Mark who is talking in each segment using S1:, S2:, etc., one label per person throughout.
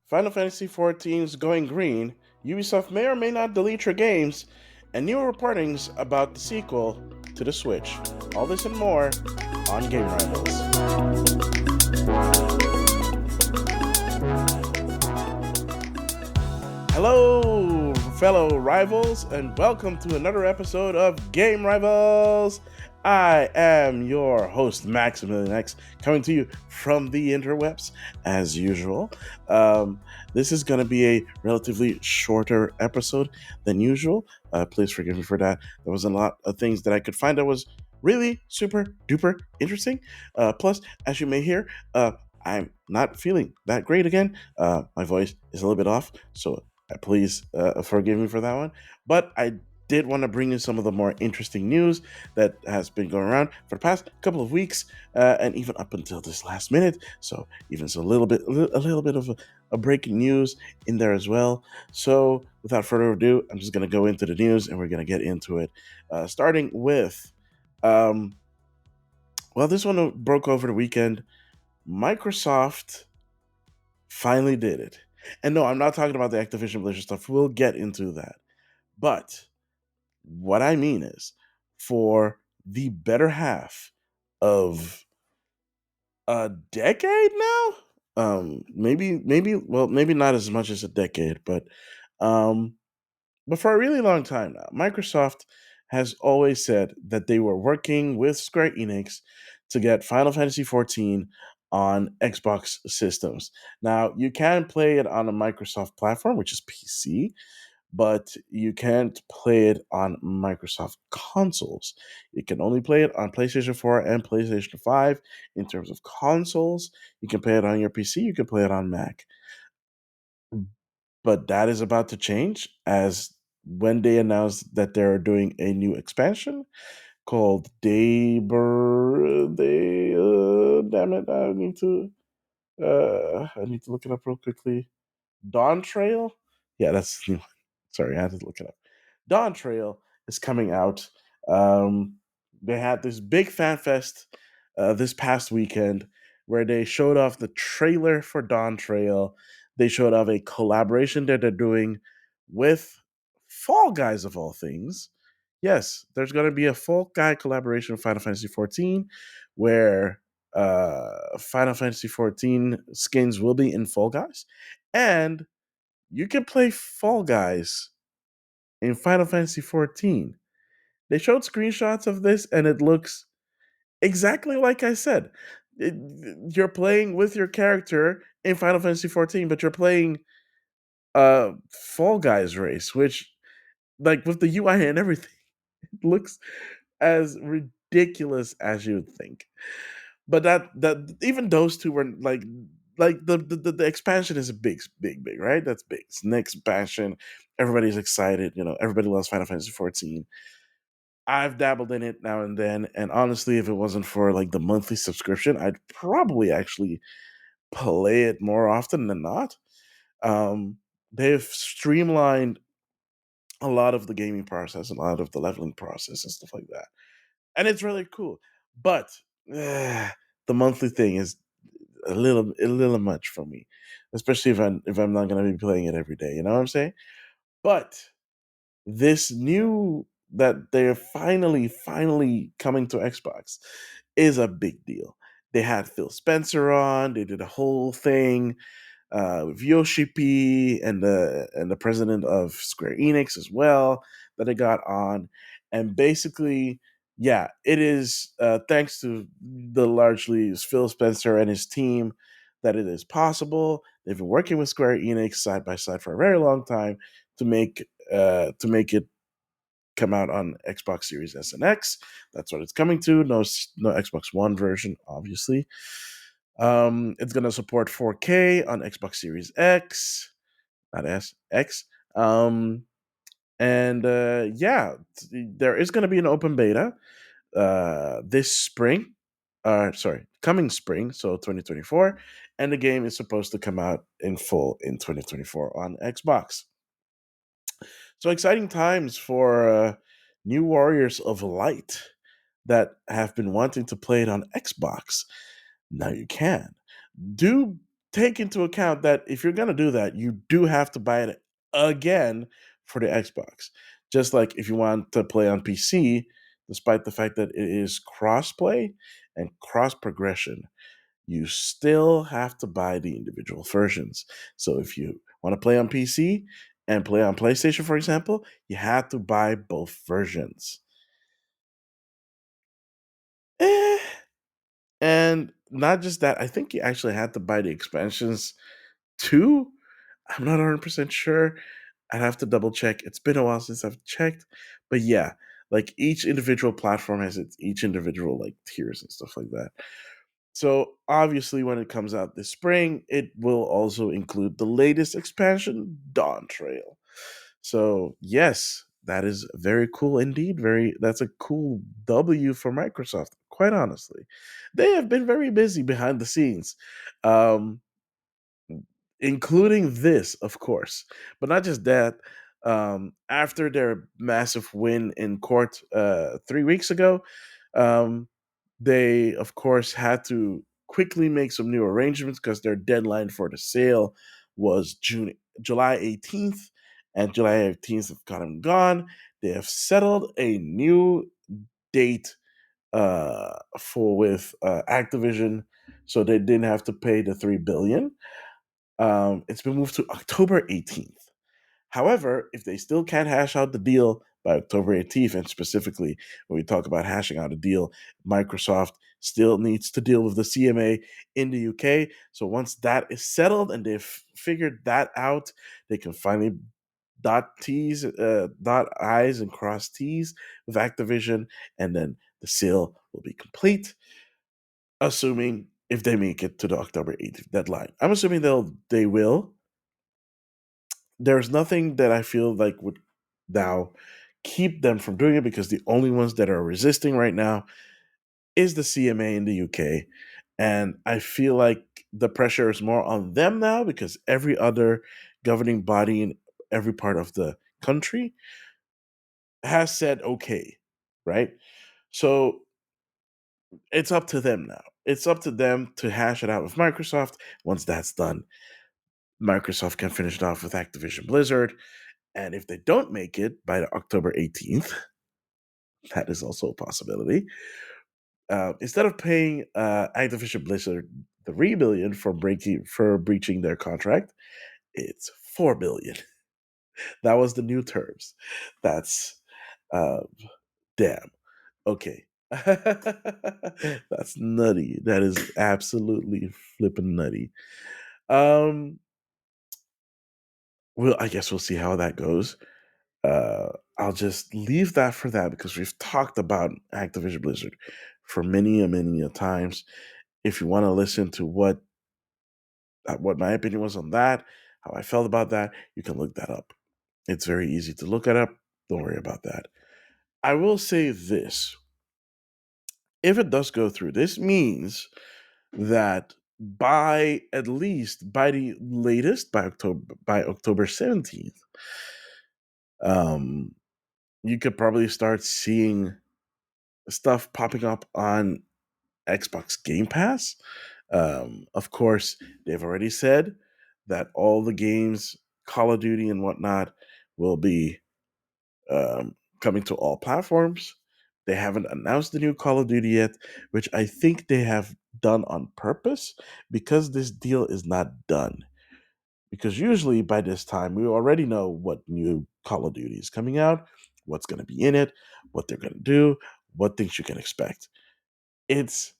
S1: Final Fantasy XIV is going green, Ubisoft may or may not delete your games, and new reportings about the sequel to the Switch. All this and more on Game Rivals. Hello, fellow rivals, and welcome to another episode of Game Rivals. I am your host, Maximilian X, coming to you from the interwebs as usual. This is going to be a relatively shorter episode than usual. Please forgive me for that. There was a lot of things that I could find that was really super duper interesting. Plus, as you may hear, I'm not feeling that great again. My voice is a little bit off, so please forgive me for that one. But I did want to bring you some of the more interesting news that has been going around for the past couple of weeks, and even up until this last minute. So even so, a little bit of a breaking news in there as well. So without further ado, I'm just going to go into the news and we're going to get into it. Starting with, um, well, this one broke over the weekend. Microsoft finally did it. And no, I'm not talking about the Activision Blizzard stuff. We'll get into that. But what I mean is, for the better half of a decade now, maybe not as much as a decade, um, but for a really long time now, Microsoft has always said that they were working with Square Enix to get Final Fantasy XIV on Xbox systems. Now, you can play it on a Microsoft platform, which is PC, but you can't play it on Microsoft consoles. You can only play it on PlayStation 4 and PlayStation 5 in terms of consoles. You can play it on your PC, you can play it on Mac. But that is about to change as when they announced that they're doing a new expansion called damn it, I need to look it up real quickly. Dawn Trail? Yeah, that's the new one. Sorry, I had to look it up. Dawn Trail is coming out. Um, they had this big fan fest this past weekend where they showed off the trailer for Dawn Trail. They showed off a collaboration that they're doing with Fall Guys of all things. Yes, there's going to be a Fall Guy collaboration with Final Fantasy XIV where Final Fantasy XIV skins will be in Fall Guys. And you can play Fall Guys in Final Fantasy XIV. They showed screenshots of this, and it looks exactly like I said. You're playing with your character in Final Fantasy XIV, but you're playing Fall Guys race, which, like, with the UI and everything, it looks as ridiculous as you'd think. But that even those two were like the expansion is a big, right? That's big. It's the next expansion. Everybody's excited. Everybody loves Final Fantasy 14. I've dabbled in it now and then, and honestly, if it wasn't for like the monthly subscription, I'd probably actually play it more often than not. Um, they've streamlined a lot of the gaming process, a lot of the leveling process, and stuff like that, and it's really cool. But the monthly thing is a little much for me, especially if I'm not gonna be playing it every day. You know what I'm saying? But this new that they're finally coming to Xbox is a big deal. They had Phil Spencer on. They did a whole thing with Yoshi P and the president of Square Enix as well that they got on, and basically, yeah, it is thanks to the largely Phil Spencer and his team that it is possible. They've been working with Square Enix side by side for a very long time to make it come out on Xbox Series S and X. That's what it's coming to. No Xbox One version, obviously. It's gonna support 4K on Xbox Series X, not S, X. And yeah, there is gonna be an open beta this spring. Sorry, coming spring, so 2024, and the game is supposed to come out in full in 2024 on Xbox. So exciting times for new Warriors of Light that have been wanting to play it on Xbox. Now you can. Do take into account that if you're going to do that, you do have to buy it again for the Xbox. Just like if you want to play on PC, despite the fact that it is cross-play and cross progression, you still have to buy the individual versions. So if you want to play on PC and play on PlayStation, for example, you have to buy both versions. Eh, and not just that, I think you actually had to buy the expansions too. I'm not 100% sure. I'd have to double check. It's been a while since I've checked. But yeah, like each individual platform has its each individual like tiers and stuff like that. So obviously, when it comes out this spring, it will also include the latest expansion, Dawn Trail. So yes, that is very cool indeed. That's a cool W for Microsoft. Quite honestly, they have been very busy behind the scenes, um, including this, of course, but not just that. After their massive win in court 3 weeks ago, um, they, of course, had to quickly make some new arrangements because their deadline for the sale was July 18th, and July 18th have come and gone. They have settled a new date for with Activision, so they didn't have to pay the 3 billion. It's been moved to October 18th. However, if they still can't hash out the deal by October 18th, and specifically when we talk about hashing out a deal, Microsoft still needs to deal with the CMA in the UK. So once that is settled and they've figured that out, they can finally dot I's and cross T's with Activision, and then the sale will be complete, assuming if they make it to the October 18th deadline. I'm assuming they will. There's nothing that I feel like would now keep them from doing it, because the only ones that are resisting right now is the CMA in the UK. And I feel like the pressure is more on them now because every other governing body in every part of the country has said okay, right? So it's up to them now. It's up to them to hash it out with Microsoft. Once that's done, Microsoft can finish it off with Activision Blizzard. And if they don't make it by October 18th, that is also a possibility. Instead of paying Activision Blizzard 3 billion for breaching their contract, it's 4 billion. That was the new terms. That's uh, damn. Okay. That's nutty. That is absolutely flipping nutty. Um, well, I guess we'll see how that goes. Uh, I'll just leave that for that because we've talked about Activision Blizzard for many and many a times. If you want to listen to what my opinion was on that, how I felt about that, you can look that up. It's very easy to look it up. Don't worry about that. I will say this: if it does go through, this means that by at least by the latest by October 17th, um, you could probably start seeing stuff popping up on Xbox Game Pass. Of course, they've already said that all the games, Call of Duty and whatnot, will be coming to all platforms. They haven't announced the new Call of Duty yet, which I think they have done on purpose because this deal is not done. Because usually by this time, we already know what new Call of Duty is coming out, what's going to be in it, what they're going to do, what things you can expect. It's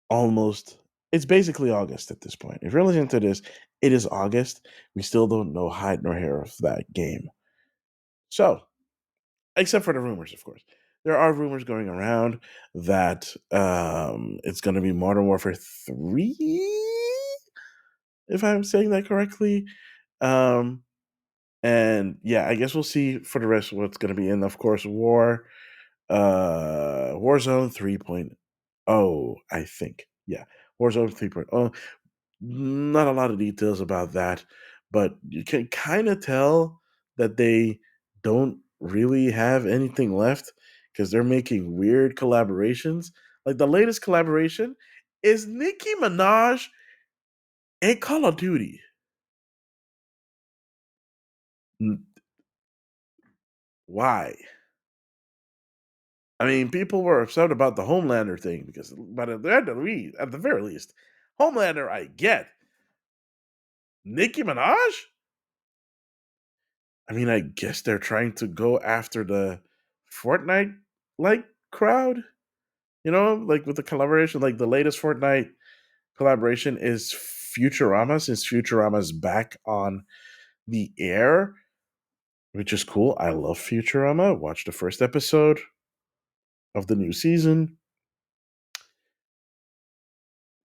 S1: almost it's basically August at this point. If you're listening to this, it is August. We still don't know hide nor hair of that game. So, except for the rumors, of course. There are rumors going around that it's going to be Modern Warfare 3, if I'm saying that correctly. Um, and yeah, I guess we'll see for the rest of what's going to be in. Of course, Warzone 3.0, I think. Yeah, Warzone 3.0. Not a lot of details about that, but you can kind of tell that they don't really have anything left because they're making weird collaborations. Like the latest collaboration is Nicki Minaj A Call of Duty. N- Why? I mean, people were upset about the Homelander thing because, but at the very least, Homelander, I get. Nicki Minaj? I mean, I guess they're trying to go after the Fortnite like crowd, like with the collaboration, like the latest Fortnite collaboration is Futurama, since Futurama's back on the air, which is cool. I love Futurama. Watched the first episode of the new season.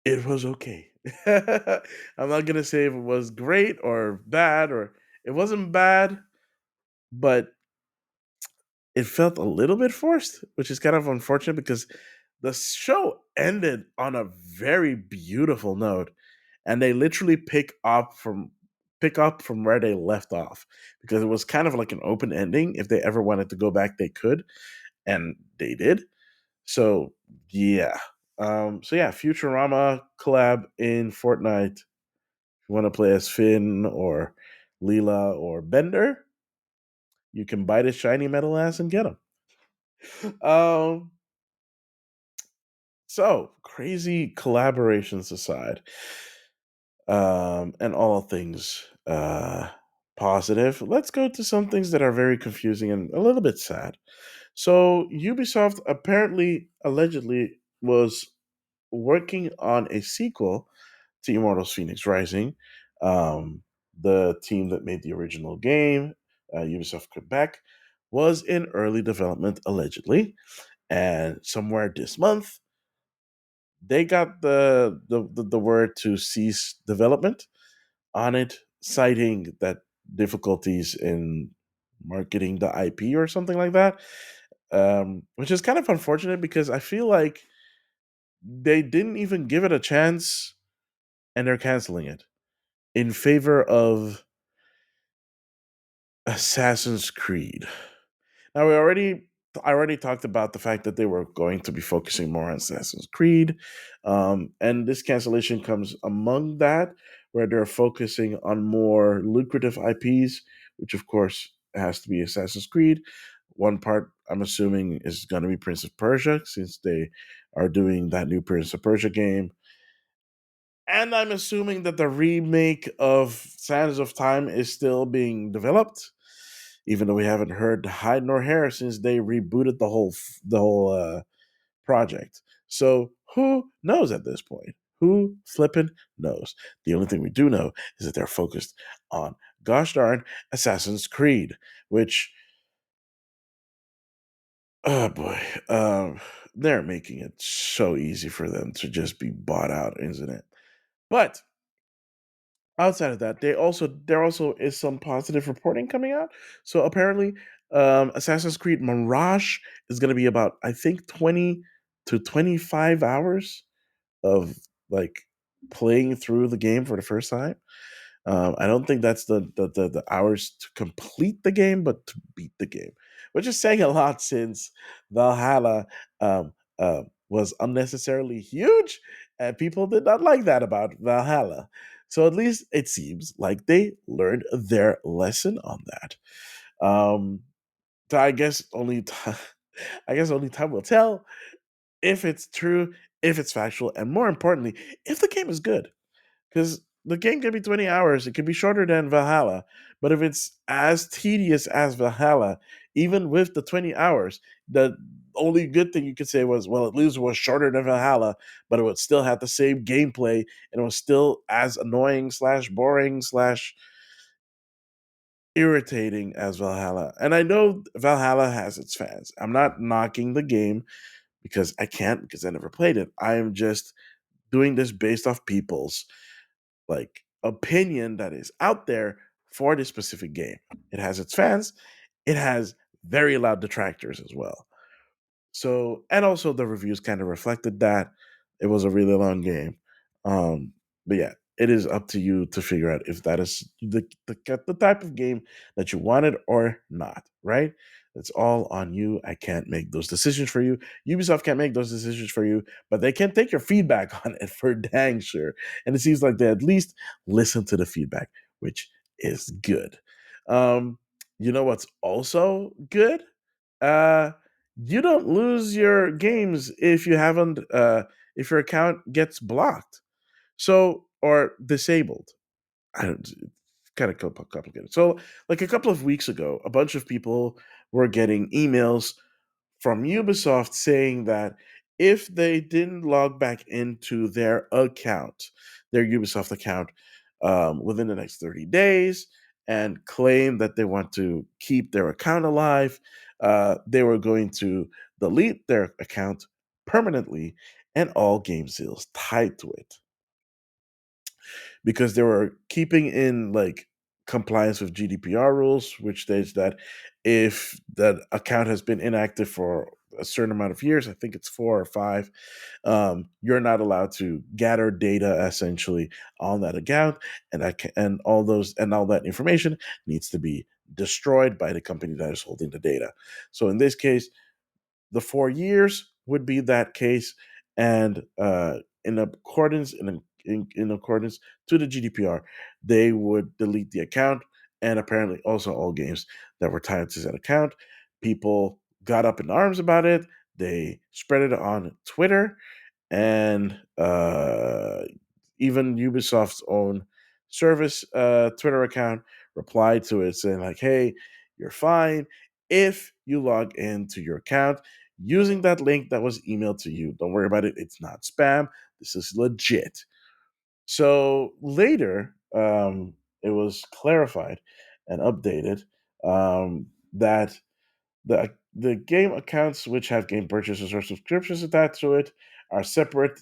S1: It was okay. I'm not gonna say if it was great or bad, or it wasn't bad, but it felt a little bit forced, which is kind of unfortunate because the show ended on a very beautiful note, and they literally pick up from where they left off, because it was kind of like an open ending. If they ever wanted to go back, they could, and they did. So yeah. So yeah, Futurama collab in Fortnite. If you want to play as Finn or Leela or Bender, you can bite his shiny metal ass and get him. Um, so crazy collaborations aside, and all things positive, let's go to some things that are very confusing and a little bit sad. So Ubisoft apparently, allegedly, was working on a sequel to Immortals Phoenix Rising. The team that made the original game, Ubisoft Quebec, was in early development allegedly, and somewhere this month they got the word to cease development on it, citing that difficulties in marketing the IP or something like that. Which is kind of unfortunate because I feel like they didn't even give it a chance, and they're canceling it in favor of Assassin's Creed. Now I already talked about the fact that they were going to be focusing more on Assassin's Creed, and this cancellation comes among that, where they're focusing on more lucrative IPs, which of course has to be Assassin's Creed. One part I'm assuming is going to be Prince of Persia, since they are doing that new Prince of Persia game. And I'm assuming that the remake of Sands of Time is still being developed, even though we haven't heard hide nor hair since they rebooted the whole project. So who knows at this point? Who flippin' knows? The only thing we do know is that they're focused on gosh darn Assassin's Creed, which, oh boy, they're making it so easy for them to just be bought out, isn't it? But outside of that, there also is some positive reporting coming out. So apparently, Assassin's Creed Mirage is going to be about, I think, 20 to 25 hours of like playing through the game for the first time. I don't think that's the hours to complete the game, but to beat the game, which is saying a lot since Valhalla was unnecessarily huge, and people did not like that about Valhalla. So at least it seems like they learned their lesson on that. Um, so I guess only time will tell if it's true, if it's factual, and more importantly, if the game is good. Because the game can be 20 hours, it can be shorter than Valhalla, but if it's as tedious as Valhalla, even with the 20 hours, the only good thing you could say was, well, at least it was shorter than Valhalla, but it would still have the same gameplay, and it was still as annoying slash boring slash irritating as Valhalla. And I know Valhalla has its fans. I'm not knocking the game because I can't, because I never played it. I am just doing this based off people's like opinion that is out there for this specific game. It has its fans. It has very loud detractors as well. So, and also the reviews kind of reflected that it was a really long game. But yeah, it is up to you to figure out if that is the type of game that you wanted or not, right? It's all on you. I can't make those decisions for you. Ubisoft can't make those decisions for you, but they can take your feedback on it for dang sure. And it seems like they at least listen to the feedback, which is good. Um, you know what's also good? Uh, you don't lose your games if you haven't if your account gets blocked. So or disabled. I don't it's kind of complicated. So like a couple of weeks ago, a bunch of people were getting emails from Ubisoft saying that if they didn't log back into their account, their Ubisoft account, within the next 30 days and claim that they want to keep their account alive, they were going to delete their account permanently and all game sales tied to it because they were keeping in like compliance with GDPR rules, which states that if that account has been inactive for a certain amount of years, I think it's 4 or 5, you're not allowed to gather data essentially on that account, and and all that information needs to be destroyed by the company that is holding the data. So in this case, the 4 years would be that case, and in accordance to the GDPR, they would delete the account, and apparently also all games that were tied to that account. People got up in arms about it. They spread it on Twitter, and even Ubisoft's own service Twitter account replied to it saying like, "Hey, you're fine if you log into your account using that link that was emailed to you. Don't worry about it. It's not spam. This is legit." So later, it was clarified and updated that the game accounts which have game purchases or subscriptions attached to it are separate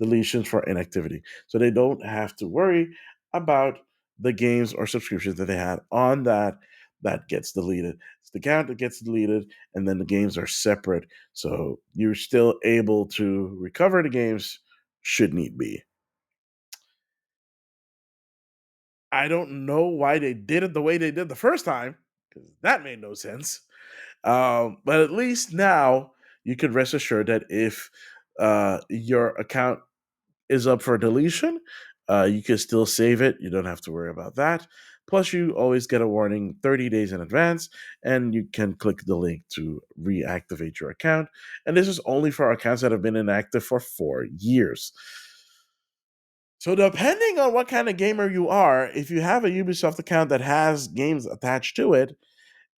S1: deletions for inactivity, so they don't have to worry about the games or subscriptions that they had on that gets deleted. It's the account that gets deleted, and then the games are separate, so you're still able to recover the games should need be. I don't know why they did it the way they did the first time because that made no sense. But at least now you can rest assured that if your account is up for deletion, you can still save it. You don't have to worry about that. Plus, you always get a warning 30 days in advance, and you can click the link to reactivate your account. And this is only for accounts that have been inactive for 4 years. So, depending on what kind of gamer you are, if you have a Ubisoft account that has games attached to it,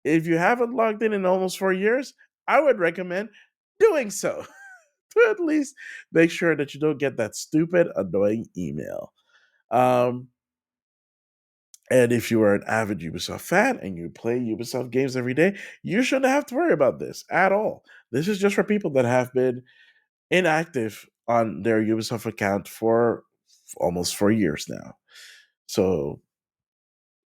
S1: if you haven't logged in almost 4 years, I would recommend doing so to at least make sure that you don't get that stupid, annoying email. Um, and if you are an avid Ubisoft fan and you play Ubisoft games every day, you shouldn't have to worry about this at all. This is just for people that have been inactive on their Ubisoft account for almost 4 years now. So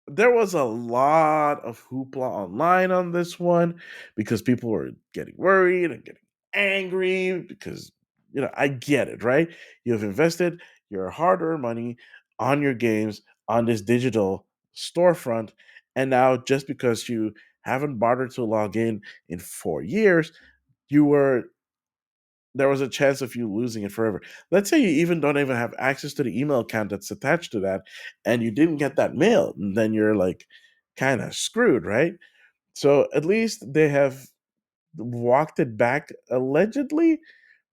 S1: there was a lot of hoopla online on this one because people were getting worried and getting angry because I get it, right? You have invested your hard-earned money on your games on this digital storefront, and now just because you haven't bothered to log in 4 years, you were there was a chance of you losing it forever. Let's say you even don't even have access to the email account that's attached to that, and you didn't get that mail, and then you're like kind of screwed, right? So at least they have walked it back allegedly.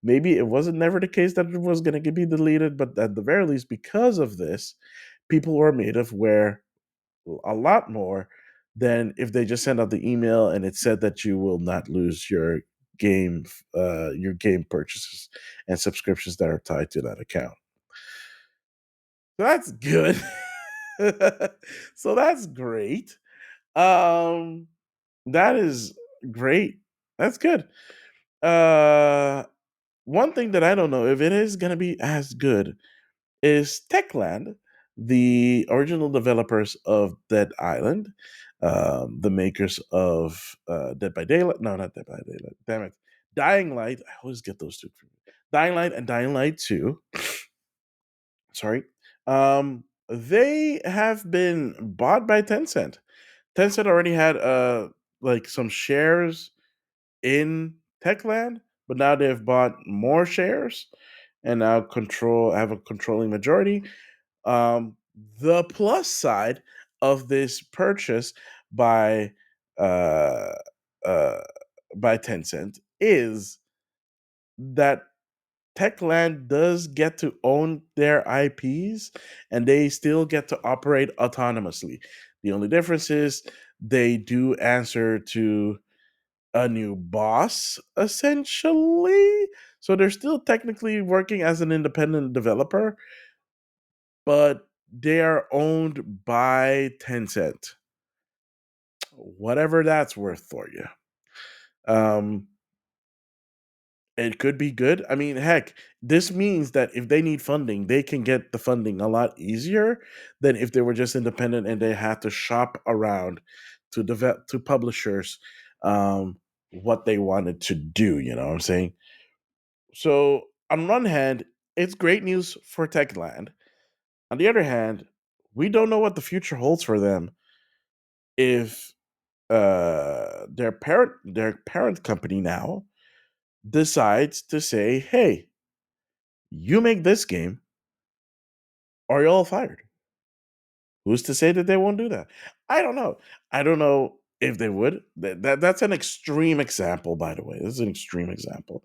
S1: Maybe it wasn't never the case that it was going to be deleted, but at the very least, because of this, people were made of aware a lot more than if they just sent out the email and it said that you will not lose your game purchases and subscriptions that are tied to that account. So that's good. So that's great. Um, that is great. That's good. Uh, One thing that I don't know if it is gonna be as good is Techland, the original developers of Dead Island, the makers of Dead by Daylight. No, not Dead by Daylight. Damn it. Dying Light. I always get those two. Dying Light and Dying Light 2. Sorry. They have been bought by Tencent. Tencent already had like some shares in Techland, but now they've bought more shares and now control have a controlling majority. Um, the plus side of this purchase by uh, uh, by Tencent is that Techland does get to own their IPs and they still get to operate autonomously. The only difference is they do answer to a new boss, essentially. So they're still technically working as an independent developer, but they are owned by Tencent. Whatever that's worth for you. Um, it could be good. I mean, heck, this means that if they need funding, they can get the funding a lot easier than if they were just independent and they had to shop around to develop to publishers what they wanted to do. You know what I'm saying? So on one hand, it's great news for Techland. On the other hand, we don't know what the future holds for them if their parent company now decides to say, "Hey, you make this game, or you're all fired." Who's to say that they won't do that? I don't know. I don't know if they would. That's an extreme example, by the way. This is an extreme example.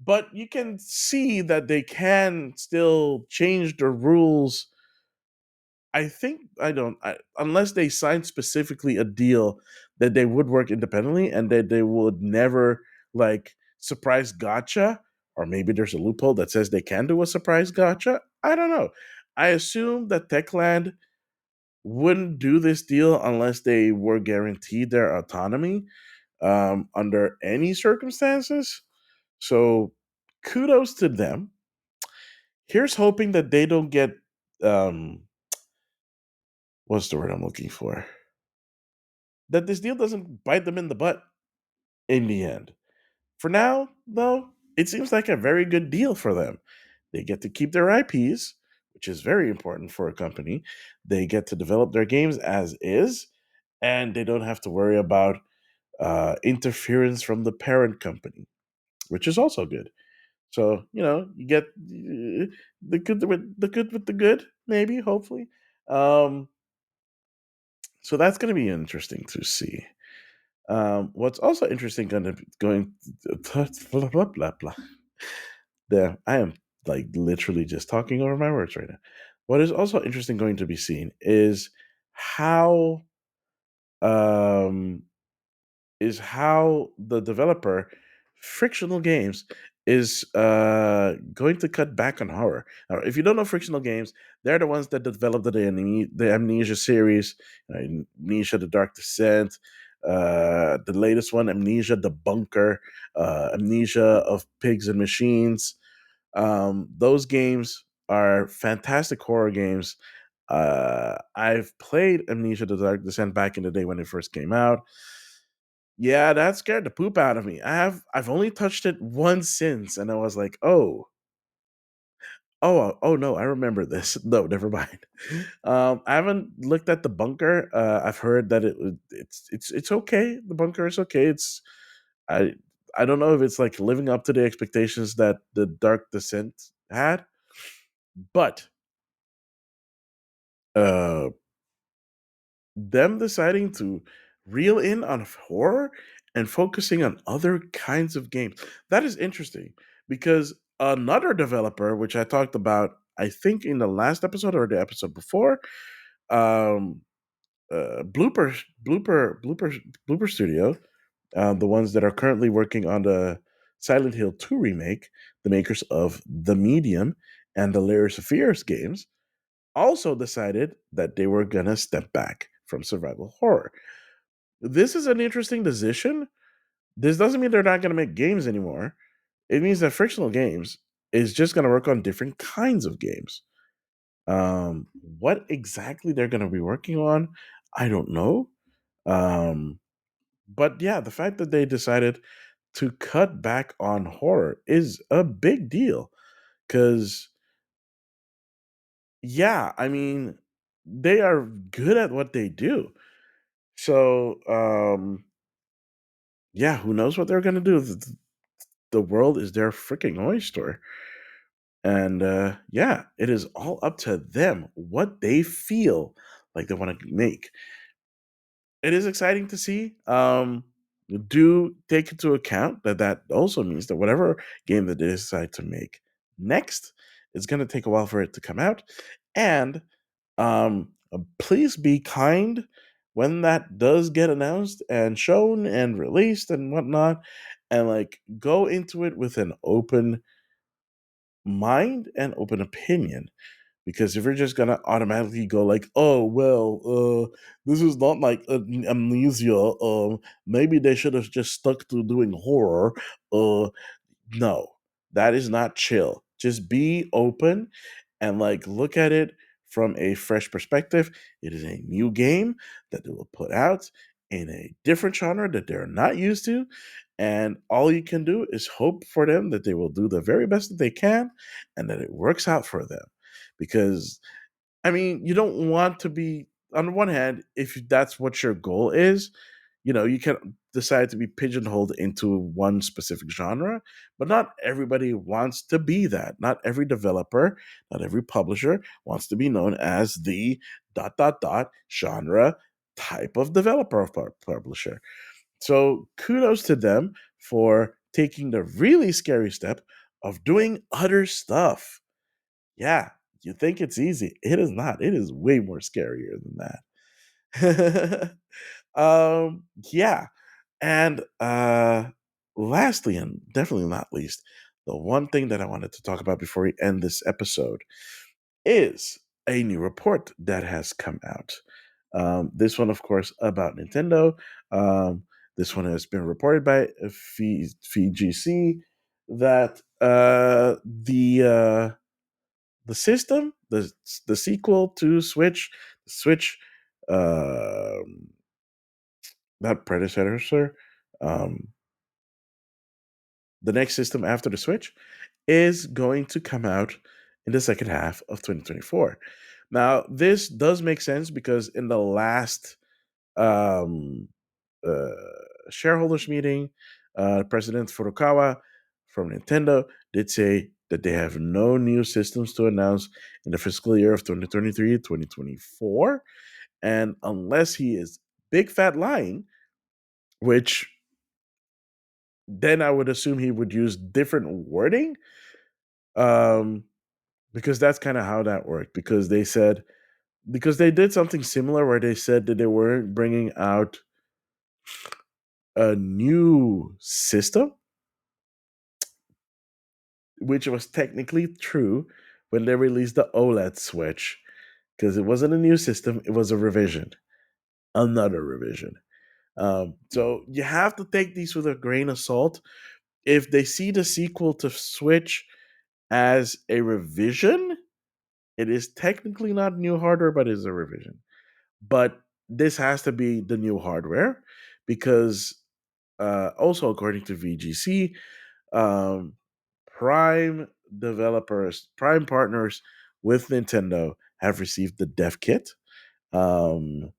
S1: But you can see that they can still change the rules. I think unless they sign specifically a deal that they would work independently and that they would never like surprise gotcha, or maybe there's a loophole that says they can do a surprise gotcha. I don't know. I assume that Techland wouldn't do this deal unless they were guaranteed their autonomy under any circumstances. So kudos to them. Here's hoping that they don't get um, what's the word I'm looking for? That this deal doesn't bite them in the butt in the end. For now, though, it seems like a very good deal for them. They get to keep their IPs, which is very important for a company. They get to develop their games as is, and they don't have to worry about interference from the parent company, which is also good. So you get the good with the good, maybe, hopefully. Um, so that's going to be interesting to see. What's also interesting going blah blah blah blah. There, I am like literally just talking over my words right now. What is also interesting going to be seen um is how the developer frictional games is going to cut back on horror. Now, if you don't know frictional games, they're the ones that developed the Amnesia series, Amnesia: The Dark Descent, the latest one, Amnesia: The Bunker, Amnesia of Pigs and Machines. Those games are fantastic horror games. I've played Amnesia: The Dark Descent back in the day when it first came out. Yeah, that scared the poop out of me. I've only touched it once since, and I was like, oh no, I remember this. No, never mind. I haven't looked at the bunker. I've heard that it's okay. The bunker is okay. I I don't know if it's like living up to the expectations that the Dark Descent had, but uh them deciding to reel in on horror and focusing on other kinds of games. That is interesting because another developer, which I talked about, I think in the last episode or the episode before, um, Blooper Studio, the ones that are currently working on the Silent Hill 2 remake, the makers of The Medium and the Layers of Fears games, also decided that they were gonna step back from survival horror. This is an interesting decision. This doesn't mean they're not gonna make games anymore. It means that Frictional Games is just gonna work on different kinds of games. What exactly they're gonna be working on, I don't know. Um, but yeah, the fact that they decided to cut back on horror is a big deal. Because yeah, I mean, they are good at what they do. So yeah, who knows what they're gonna do? The world is their freaking oyster. And yeah, it is all up to them what they feel like they want to make. It is exciting to see. Do take into account that that also means that whatever game that they decide to make next, it's going to take a while for it to come out. And please be kind when that does get announced and shown and released and whatnot. And like go into it with an open mind and open opinion, because if you're just gonna automatically go like, oh well, this is not like amnesia, maybe they should have just stuck to doing horror, uh no, that is not chill. Just be open and like look at it from a fresh perspective. It is a new game that they will put out in a different genre that they're not used to. And all you can do is hope for them that they will do the very best that they can and that it works out for them. Because I mean, you don't want to be, on the one hand, if that's what your goal is, you can decide to be pigeonholed into one specific genre, but not everybody wants to be that. Not every developer, not every publisher wants to be known as the dot dot dot genre type of developer of publisher. So kudos to them for taking the really scary step of doing other stuff. Yeah, you think it's easy. It is not. It is way more scarier than that. Yeah. And lastly, and definitely not least, the one thing that I wanted to talk about before we end this episode is a new report that has come out. This one, of course, about Nintendo. This one has been reported by VGC that the system, the sequel to Switch, um, not predecessor, um, the next system after the Switch is going to come out in the second half of 2024. Now, this does make sense because in the last um, uh, shareholders meeting, President Furukawa from Nintendo did say that they have no new systems to announce in the fiscal year of 2023-2024. And unless he is big fat lying, which then I would assume he would use different wording, um, because that's kind of how that worked. Because they did something similar where they said that they weren't bringing out a new system, which was technically true when they released the OLED Switch, because it wasn't a new system, it was a revision, another revision. So you have to take these with a grain of salt. If they see the sequel to Switch as a revision, it is technically not new hardware, but it is a revision. But this has to be the new hardware because, also according to VGC, um, Prime developers, Prime partners with Nintendo have received the dev kit, um,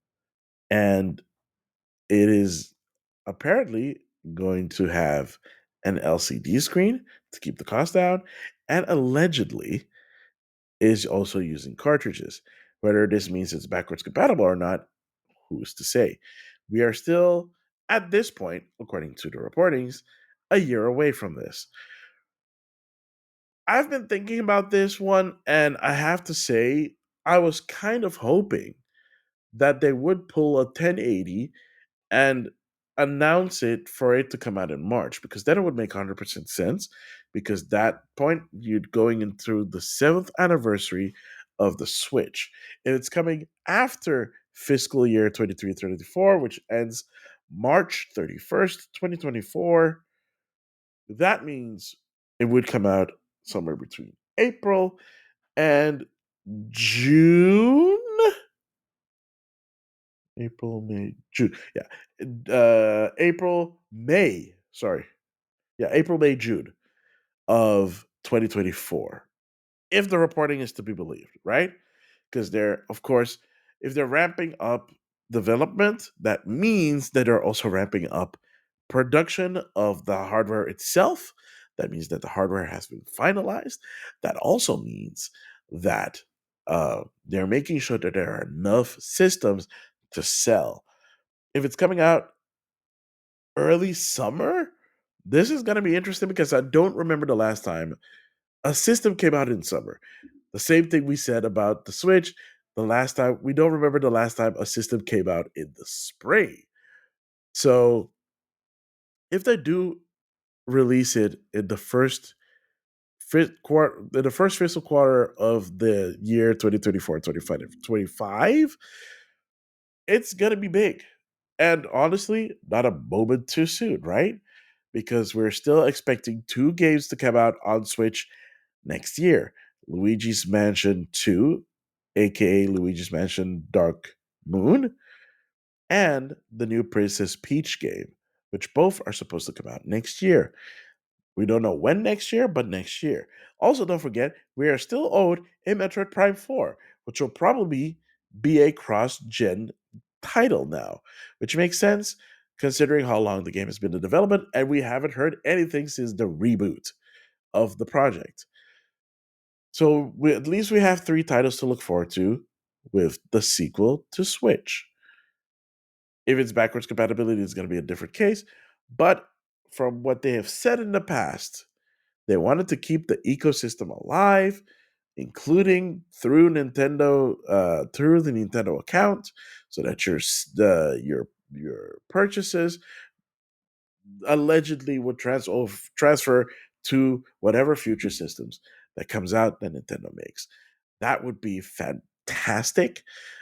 S1: and it is apparently going to have an LCD screen to keep the cost down, and allegedly is also using cartridges. Whether this means it's backwards compatible or not, who's to say? We are still, at this point, according to the reportings, a year away from this. I've been thinking about this one, and I have to say, I was kind of hoping that they would pull a 1080 and announce it for it to come out in March, because then it would make 100% sense. Because that point, you're going into the 7th anniversary of the Switch. And it's coming after fiscal year 23-24, which ends March 31st, 2024. That means it would come out somewhere between April and June. April, May, June. Yeah. April, May. Sorry. Yeah, April, May, June of 2024. If the reporting is to be believed, right? Because they're, of course, if they're ramping up development, that means that they're also ramping up production of the hardware itself. That means that the hardware has been finalized. That also means that they're making sure that there are enough systems to sell. If it's coming out early summer, this is going to be interesting because I don't remember the last time a system came out in summer. The same thing we said about the Switch. The last time, we don't remember the last time a system came out in the spring. So if they do release it in the first in the first fiscal quarter of the year 2024, 25, it's gonna be big. And honestly, not a moment too soon, right? Because we're still expecting two games to come out on Switch next year. Luigi's Mansion 2, aka Luigi's Mansion Dark Moon, and the new Princess Peach game, which both are supposed to come out next year. We don't know when next year, but next year. Also, don't forget, we are still owed a Metroid Prime 4, which will probably be a cross gen title now, which makes sense considering how long the game has been in development and we haven't heard anything since the reboot of the project. So at least we have three titles to look forward to with the sequel to Switch. If it's backwards compatibility, it's going to be a different case. But from what they have said in the past, they wanted to keep the ecosystem alive, including through the Nintendo account, so that your purchases allegedly would transfer to whatever future systems that comes out that Nintendo makes. That would be fantastic.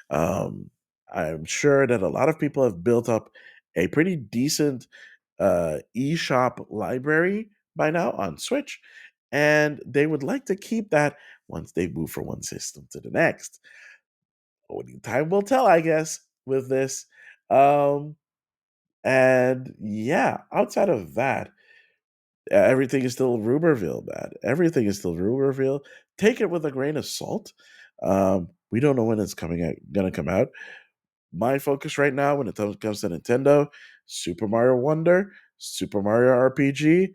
S1: Um, I'm sure that a lot of people have built up a pretty decent eShop library by now on Switch, and they would like to keep that once they move from one system to the next. Only time will tell, I guess, with this. Um, and yeah, outside of that, everything is still rumorville, man. Everything is still rumorville. Take it with a grain of salt. We don't know when it's gonna come out. My focus right now, when it comes to Nintendo, Super Mario Wonder, Super Mario RPG,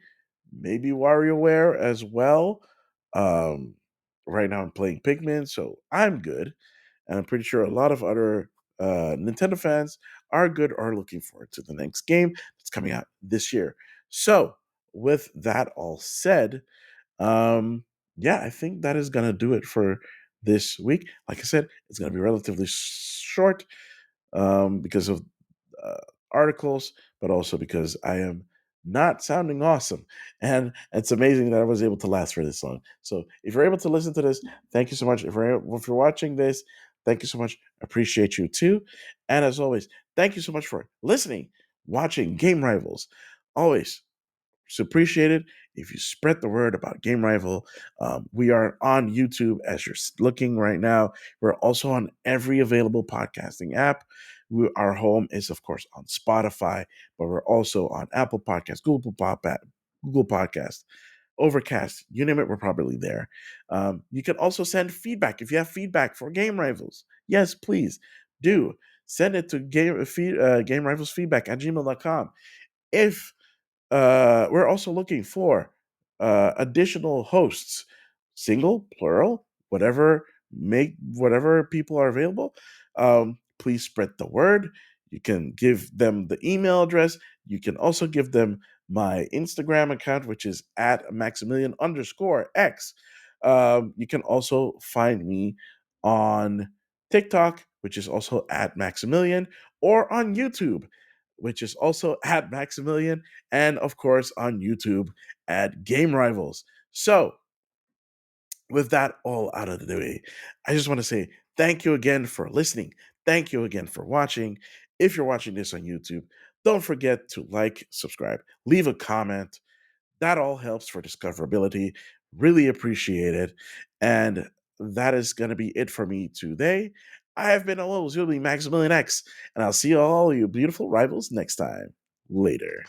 S1: maybe WarioWare as well. Um, right now, I'm playing Pikmin, so I'm good, and I'm pretty sure a lot of other Nintendo fans are good or are looking forward to the next game that's coming out this year. So, with that all said, um, yeah, I think that is gonna do it for this week. Like I said, it's gonna be relatively short because of uh, articles, but also because I am not sounding awesome. And it's amazing that I was able to last for this long. So if you're able to listen to this, thank you so much. If you're watching this, thank you so much. Appreciate you too. And as always, thank you so much for listening, watching Game Rivals. Always it's appreciated if you spread the word about Game Rival. We are on YouTube as you're looking right now. We're also on every available podcasting app. Our home is, of course, on Spotify, but we're also on Apple Podcasts, Google Podcasts, Overcast, you name it, we're probably there. You can also send feedback if you have feedback for Game Rivals. Yes, please do send it to Game Rivals Feedback at gmail.com. If we're also looking for additional hosts, single, plural, whatever people are available. Please spread the word. You can give them the email address. You can also give them my Instagram account, which is at Maximilian underscore X. You can also find me on TikTok, which is also at Maximilian, or on YouTube, which is also at Maximilian, and of course on YouTube at Game Rivals. So, with that all out of the way, I just want to say thank you again for listening. Thank you again for watching. If you're watching this on YouTube, don't forget to like, subscribe, leave a comment. That all helps for discoverability. Really appreciate it. And that is going to be it for me today. I have been always, you'll be Maximilian X, and I'll see all you beautiful rivals next time. Later.